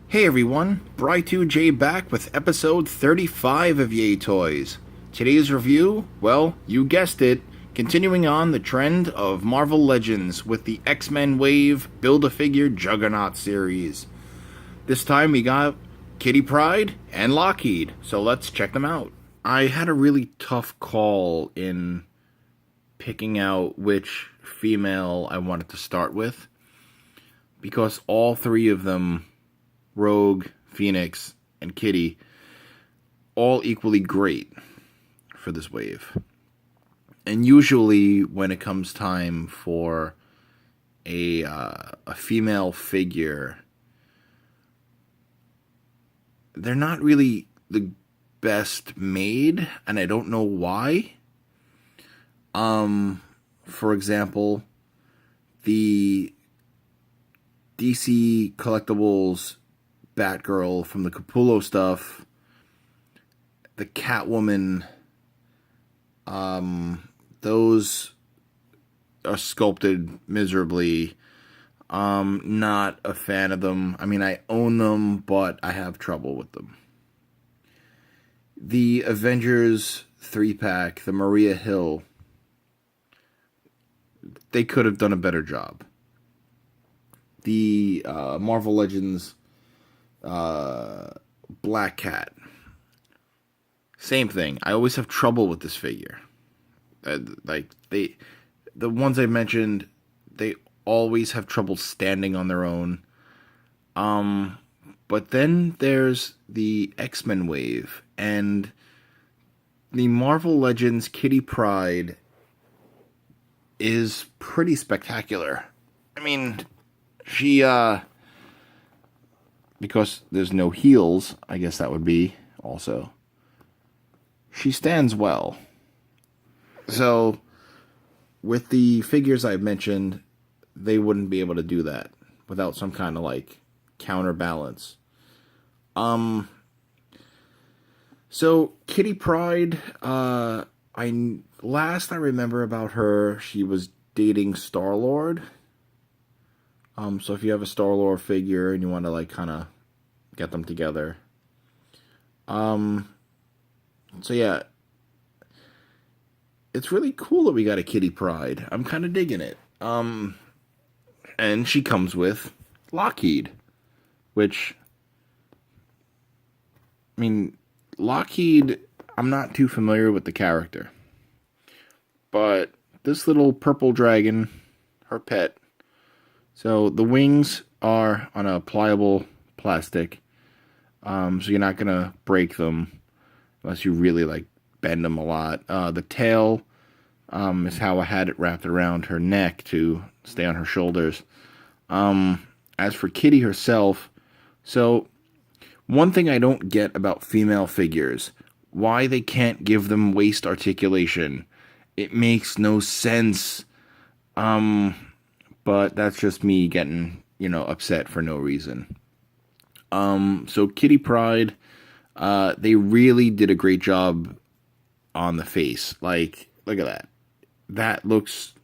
Hey everyone, Bry2J back with episode 35 of Yay Toys. Today's review, well, you guessed it, continuing on the trend of Marvel Legends with the X-Men Wave Build-A-Figure Juggernaut series. This time we got Kitty Pryde and Lockheed, so let's check them out. I had a really tough call in picking out which female I wanted to start with, because all three of them, Rogue, Phoenix, and Kitty, all equally great for this wave. And usually when it comes time for a female figure, they're not really the best made, and I don't know why. For example, the DC Collectibles Batgirl from the Capullo stuff, the Catwoman, those are sculpted miserably. Not a fan of them. I mean, I own them, but I have trouble with them. The Avengers 3-pack, the Maria Hill, they could have done a better job. The Marvel Legends Black Cat, same thing. I always have trouble with this figure. The ones I mentioned, they always have trouble standing on their own. But then there's the X-Men wave, and the Marvel Legends Kitty Pryde is pretty spectacular. I mean, she, because there's no heels, I guess that would be also, she stands well. So, with the figures I've mentioned, they wouldn't be able to do that without some kind of, like, counterbalance. So, Kitty Pryde, I remember about her, she was dating Star-Lord. So if you have a Star-Lord figure and you want to, like, kind of get them together. So yeah. It's really cool that we got a Kitty Pryde. I'm kind of digging it. And she comes with Lockheed, which, I mean, Lockheed, I'm not too familiar with the character. But this little purple dragon, her pet. So the wings are on a pliable plastic. So you're not going to break them unless you really, like, bend them a lot. The tail is how I had it wrapped around her neck to stay on her shoulders. As for Kitty herself, so one thing I don't get about female figures, why they can't give them waist articulation. It makes no sense. But that's just me getting, upset for no reason. So Kitty Pryde, they really did a great job on the face. Like, look at that. That looks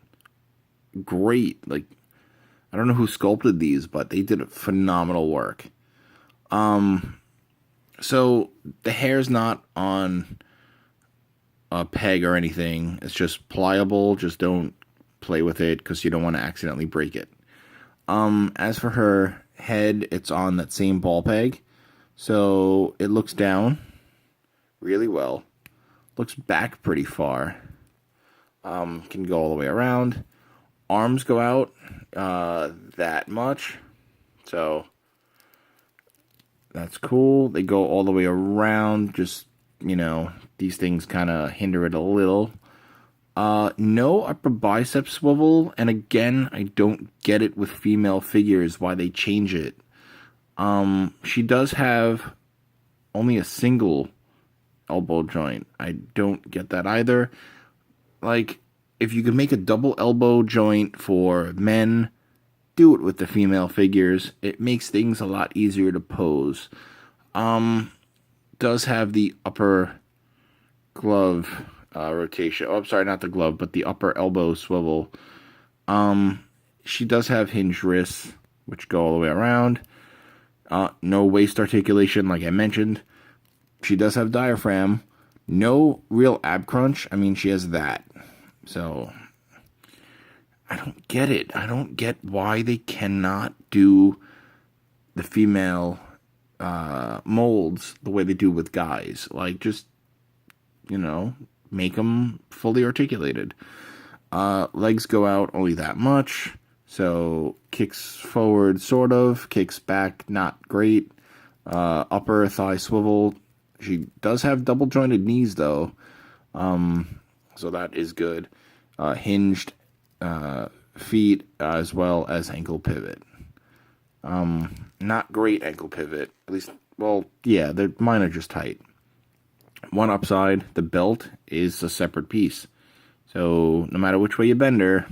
great. Like, I don't know who sculpted these, but they did phenomenal work. So the hair's not on a peg or anything. It's just pliable. Just don't play with it because you don't want to accidentally break it. As for her head, it's on that same ball peg. So it looks down really well. Looks back pretty far. Can go all the way around. Arms go out that much. So that's cool. They go all the way around. Just, these things kind of hinder it a little. No upper bicep swivel, and again, I don't get it with female figures, why they change it. She does have only a single elbow joint. I don't get that either. Like, if you could make a double elbow joint for men, do it with the female figures. It makes things a lot easier to pose. Does have the upper glove rotation. Oh, I'm sorry, not the glove, but the upper elbow swivel. She does have hinged wrists, which go all the way around. No waist articulation, like I mentioned. She does have diaphragm. No real ab crunch. I mean, she has that. So, I don't get it. I don't get why they cannot do the female molds the way they do with guys. Like, just, make them fully articulated. Legs go out only that much. So, kicks forward, sort of. Kicks back, not great. Upper thigh swivel. She does have double jointed knees, though. So that is good. Hinged feet as well as ankle pivot. Not great ankle pivot. At least, well, yeah, mine are just tight. One upside, the belt is a separate piece. So no matter which way you bend her,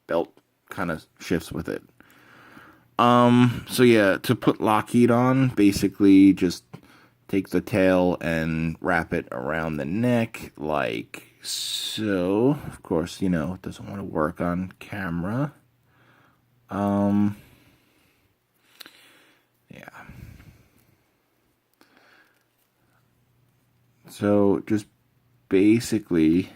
belt kind of shifts with it. So yeah, to put Lockheed on, basically just take the tail and wrap it around the neck like so. Of course, it doesn't want to work on camera. Yeah. So just basically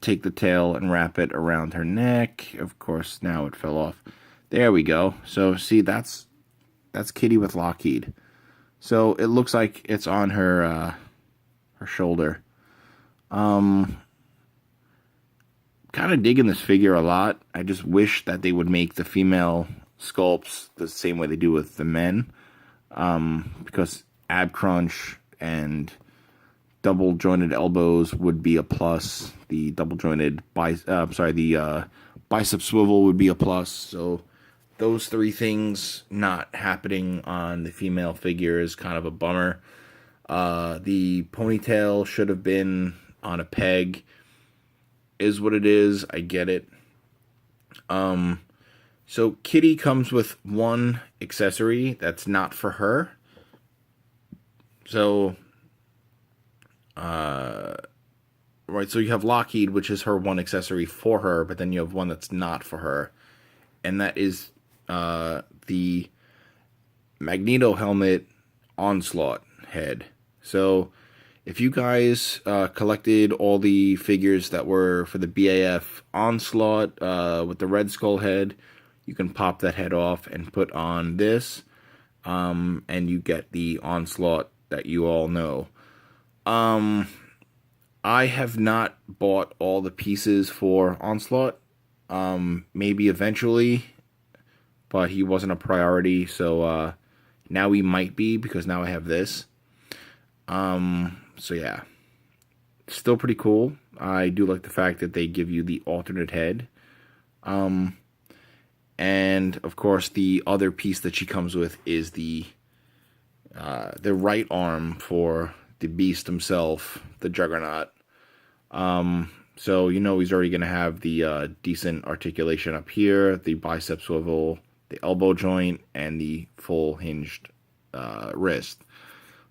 take the tail and wrap it around her neck. Of course, now it fell off. There we go. So see, that's Kitty with Lockheed. So it looks like it's on her shoulder. Kind of digging this figure a lot. I just wish that they would make the female sculpts the same way they do with the men. Because ab crunch and double jointed elbows would be a plus. The double jointed bicep swivel would be a plus. So those three things not happening on the female figure is kind of a bummer. The ponytail should have been on a peg. Is what it is. I get it. So Kitty comes with one accessory that's not for her. So, right, so you have Lockheed, which is her one accessory for her, but then you have one that's not for her. And that is the Magneto helmet Onslaught head. So if you guys collected all the figures that were for the BAF Onslaught with the Red Skull head, you can pop that head off and put on this, and you get the Onslaught that you all know. I have not bought all the pieces for Onslaught. Maybe eventually, but he wasn't a priority, so now he might be, because now I have this. So yeah, still pretty cool. I do like the fact that they give you the alternate head. And of course the other piece that she comes with is the right arm for the beast himself, the Juggernaut. So he's already going to have the decent articulation up here, the bicep swivel, the elbow joint, and the full hinged wrist.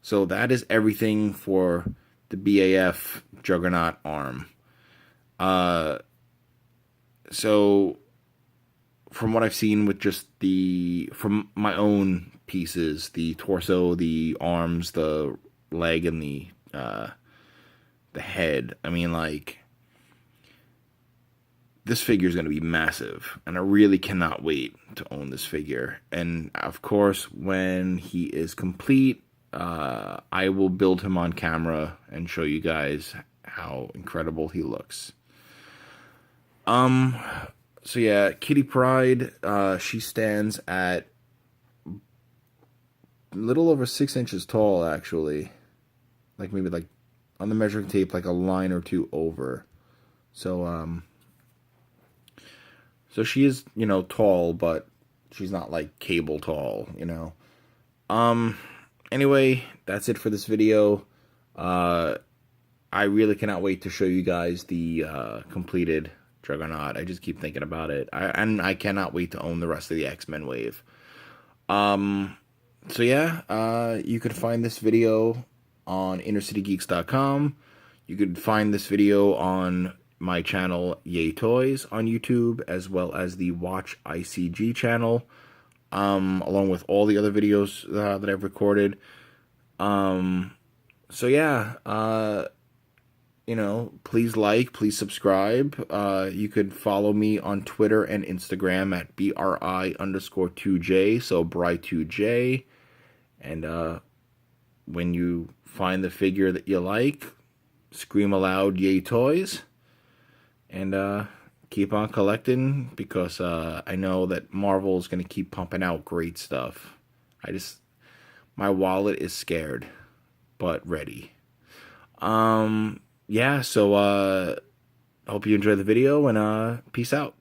So that is everything for the BAF Juggernaut arm. So from what I've seen with just from my own pieces, the torso, the arms, the leg, and the head, I mean, like, this figure is going to be massive, and I really cannot wait to own this figure. And of course, when he is complete, I will build him on camera and show you guys how incredible he looks. So yeah, Kitty Pryde, she stands at a little over 6 inches tall, actually. Like, maybe, like, on the measuring tape, like a line or two over. So, so she is, tall, but she's not, like, cable tall, Anyway, that's it for this video. I really cannot wait to show you guys the completed Juggernaut. I just keep thinking about it. And I cannot wait to own the rest of the X-Men wave. So yeah, you could find this video on InnerCityGeeks.com. You could find this video on my channel, Yay Toys, on YouTube, as well as the Watch ICG channel. along with all the other videos that I've recorded. So yeah, please like, please subscribe. You could follow me on Twitter and Instagram at BRI_2J, so Bry2J. And when you find the figure that you like, scream aloud, yay toys. And keep on collecting, because I know that Marvel is going to keep pumping out great stuff. My wallet is scared, but ready. Yeah, so hope you enjoyed the video, and peace out.